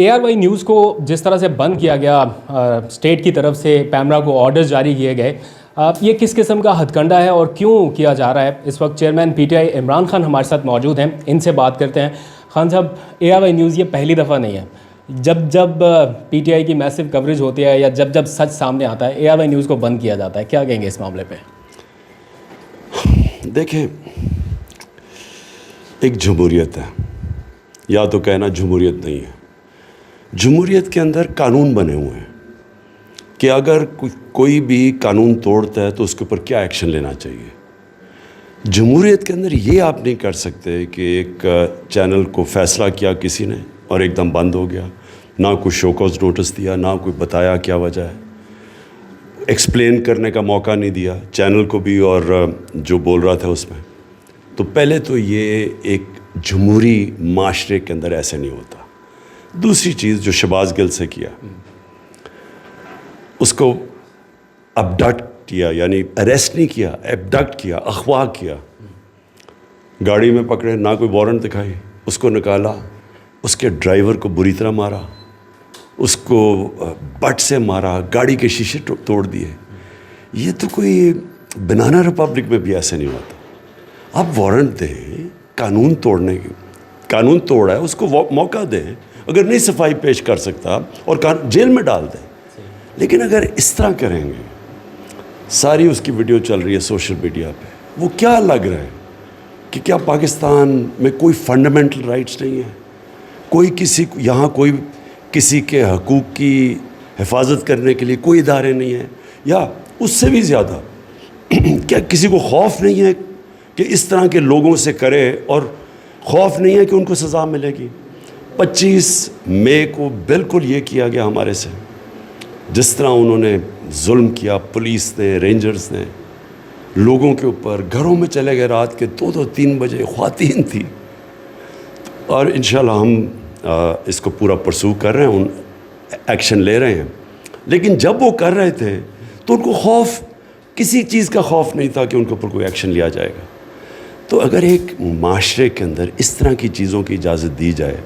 ARY news کو جس طرح سے بند کیا گیا اسٹیٹ کی طرف سے، پیمرا کو آرڈرز جاری کیے گئے، یہ کس قسم کا ہتھ کنڈا ہے اور کیوں کیا جا رہا ہے؟ اس وقت چیئرمین PTI عمران خان ہمارے ساتھ موجود ہیں، ان سے بات کرتے ہیں۔ خان صاحب، ARY نیوز یہ پہلی دفعہ نہیں ہے، جب PTI کی میسو کوریج ہوتی ہے یا جب سچ سامنے آتا ہے ARY نیوز کو بند کیا جاتا ہے، کیا کہیں گے اس معاملے پہ؟ دیکھیں، ایک جمہوریت ہے، یا تو کہنا جمہوریت نہیں ہے۔ جمہوریت کے اندر قانون بنے ہوئے ہیں کہ اگر کوئی بھی قانون توڑتا ہے تو اس کے اوپر کیا ایکشن لینا چاہیے۔ جمہوریت کے اندر یہ آپ نہیں کر سکتے کہ ایک چینل کو فیصلہ کیا کسی نے اور ایک دم بند ہو گیا، نہ کوئی شو کاز نوٹس دیا، نہ کوئی بتایا کیا وجہ ہے، ایکسپلین کرنے کا موقع نہیں دیا چینل کو بھی اور جو بول رہا تھا اس میں۔ تو پہلے تو یہ ایک جمہوری معاشرے کے اندر ایسے نہیں ہوتا۔ دوسری چیز جو شہباز گل سے کیا، اس کو ابڈکٹ کیا، یعنی اریسٹ نہیں کیا، ابڈکٹ کیا، اغوا کیا، گاڑی میں پکڑے، نہ کوئی وارنٹ دکھائی، اس کو نکالا، اس کے ڈرائیور کو بری طرح مارا، اس کو بٹ سے مارا، گاڑی کے شیشے توڑ دیے۔ یہ تو کوئی بنانا ریپبلک میں بھی ایسے نہیں ہوتا۔ آپ وارنٹ دیں قانون توڑنے کی، قانون توڑا ہے اس کو موقع دیں، اگر نہیں صفائی پیش کر سکتا اور جیل میں ڈال دیں۔ لیکن اگر اس طرح کریں گے، ساری اس کی ویڈیو چل رہی ہے سوشل میڈیا پہ، وہ کیا لگ رہا ہے کہ کیا پاکستان میں کوئی فنڈامنٹل رائٹس نہیں ہے؟ کوئی یہاں کوئی کسی کے حقوق کی حفاظت کرنے کے لیے کوئی ادارے نہیں ہیں؟ یا اس سے بھی زیادہ کیا کسی کو خوف نہیں ہے کہ اس طرح کے لوگوں سے کرے، اور خوف نہیں ہے کہ ان کو سزا ملے گی؟ 25 مئی کو بالکل یہ کیا گیا ہمارے سے، جس طرح انہوں نے ظلم کیا، پولیس نے، رینجرز نے لوگوں کے اوپر، گھروں میں چلے گئے رات کے 2-3 بجے، خواتین تھی۔ اور انشاءاللہ ہم اس کو پورا پرسو کر رہے ہیں، ایکشن لے رہے ہیں۔ لیکن جب وہ کر رہے تھے تو ان کو خوف، کسی چیز کا خوف نہیں تھا کہ ان کے اوپر کوئی ایکشن لیا جائے گا۔ تو اگر ایک معاشرے کے اندر اس طرح کی چیزوں کی اجازت دی جائے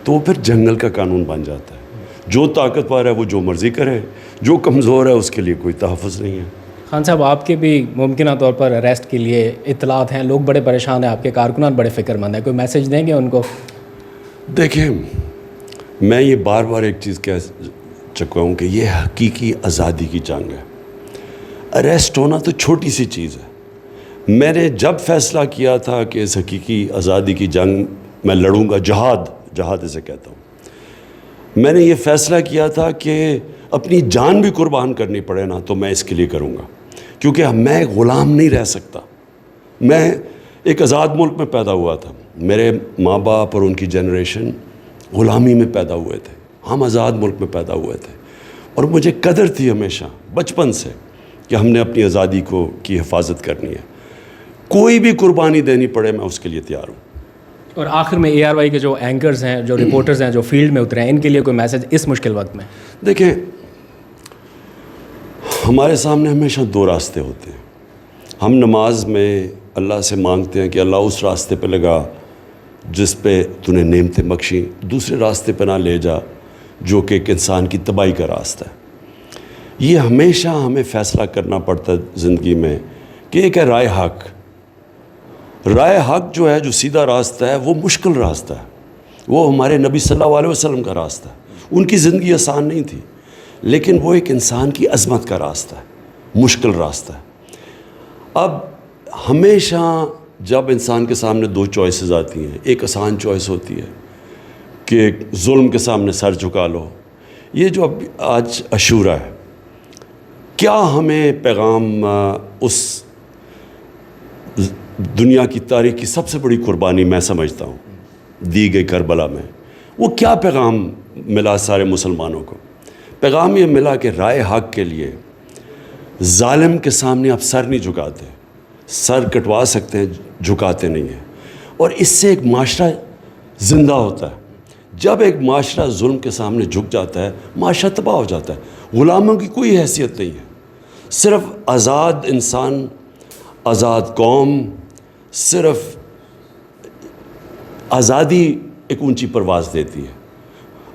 تو وہ پھر جنگل کا قانون بن جاتا ہے۔ جو طاقتور ہے وہ جو مرضی کرے، جو کمزور ہے اس کے لیے کوئی تحفظ نہیں ہے۔ خان صاحب، آپ کے بھی ممکنہ طور پر اریسٹ کے لیے اطلاعات ہیں، لوگ بڑے پریشان ہیں، آپ کے کارکنان بڑے فکر مند ہیں، کوئی میسیج دیں گے ان کو؟ دیکھیں، میں یہ بار بار ایک چیز کہہ چکا ہوں کہ یہ حقیقی آزادی کی جنگ ہے۔ اریسٹ ہونا تو چھوٹی سی چیز ہے۔ میں نے جب فیصلہ کیا تھا کہ اس حقیقی آزادی کی جنگ میں لڑوں گا، جہاد اسے کہتا ہوں، میں نے یہ فیصلہ کیا تھا کہ اپنی جان بھی قربان کرنی پڑے نا تو میں اس کے لیے کروں گا، کیونکہ میں غلام نہیں رہ سکتا۔ میں ایک آزاد ملک میں پیدا ہوا تھا، میرے ماں باپ اور ان کی جنریشن غلامی میں پیدا ہوئے تھے، ہم آزاد ملک میں پیدا ہوئے تھے، اور مجھے قدر تھی ہمیشہ بچپن سے کہ ہم نے اپنی آزادی کی حفاظت کرنی ہے۔ کوئی بھی قربانی دینی پڑے میں اس کے لیے تیار ہوں۔ اور آخر میں ARY کے جو اینکرز ہیں، جو رپورٹرز ہیں، جو فیلڈ میں اترے ہیں، ان کے لیے کوئی میسیج اس مشکل وقت میں؟ دیکھیں، ہمارے سامنے ہمیشہ 2 راستے ہوتے ہیں۔ ہم نماز میں اللہ سے مانگتے ہیں کہ اللہ اس راستے پہ لگا جس پہ تو نے نعمتیں بخشیں، دوسرے راستے پہ نہ لے جا جو کہ ایک انسان کی تباہی کا راستہ ہے۔ یہ ہمیشہ ہمیں فیصلہ کرنا پڑتا ہے زندگی میں کہ ایک ہے رائے حق۔ رائے حق جو ہے، جو سیدھا راستہ ہے، وہ مشکل راستہ ہے، وہ ہمارے نبی صلی اللہ علیہ وسلم کا راستہ ہے۔ ان کی زندگی آسان نہیں تھی، لیکن وہ ایک انسان کی عظمت کا راستہ ہے، مشکل راستہ ہے۔ اب ہمیشہ جب انسان کے سامنے 2 چوائسز آتی ہیں، ایک آسان چوائس ہوتی ہے کہ ظلم کے سامنے سر جھکا لو۔ یہ جو اب آج عاشورہ ہے، کیا ہمیں پیغام اس دنیا کی تاریخ کی سب سے بڑی قربانی میں سمجھتا ہوں دی گئی کربلا میں، وہ کیا پیغام ملا سارے مسلمانوں کو؟ پیغام یہ ملا کہ رائے حق کے لیے ظالم کے سامنے آپ سر نہیں جھکاتے، سر کٹوا سکتے ہیں، جھکاتے نہیں ہیں، اور اس سے ایک معاشرہ زندہ ہوتا ہے۔ جب ایک معاشرہ ظلم کے سامنے جھک جاتا ہے، معاشرہ تباہ ہو جاتا ہے۔ غلاموں کی کوئی حیثیت نہیں ہے، صرف آزاد انسان، آزاد قوم، صرف آزادی ایک اونچی پرواز دیتی ہے۔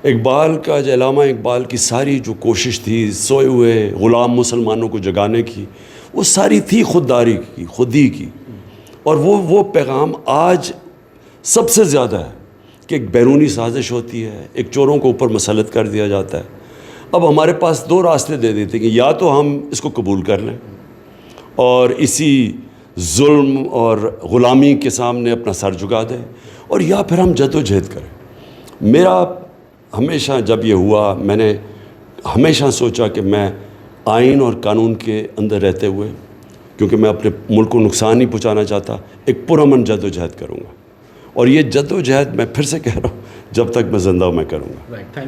اقبال کا جو علامہ اقبال کی ساری جو کوشش تھی سوئے ہوئے غلام مسلمانوں کو جگانے کی، وہ ساری تھی خودداری کی، خودی کی. اور وہ پیغام آج سب سے زیادہ ہے کہ ایک بیرونی سازش ہوتی ہے، ایک چوروں کو اوپر مسلط کر دیا جاتا ہے. اب ہمارے پاس دو راستے دے دیتے کہ یا تو ہم اس کو قبول کر لیں اور اسی ظلم اور غلامی کے سامنے اپنا سر جھکا دیں، اور یا پھر ہم جد و جہد کریں. میرا ہمیشہ جب یہ ہوا، میں نے ہمیشہ سوچا کہ میں آئین اور قانون کے اندر رہتے ہوئے، کیونکہ میں اپنے ملک کو نقصان نہیں پہنچانا چاہتا، ایک پرامن جد و جہد کروں گا. اور یہ جد و جہد میں پھر سے کہہ رہا ہوں، جب تک میں زندہ ہوں میں کروں گا. Right, thank you.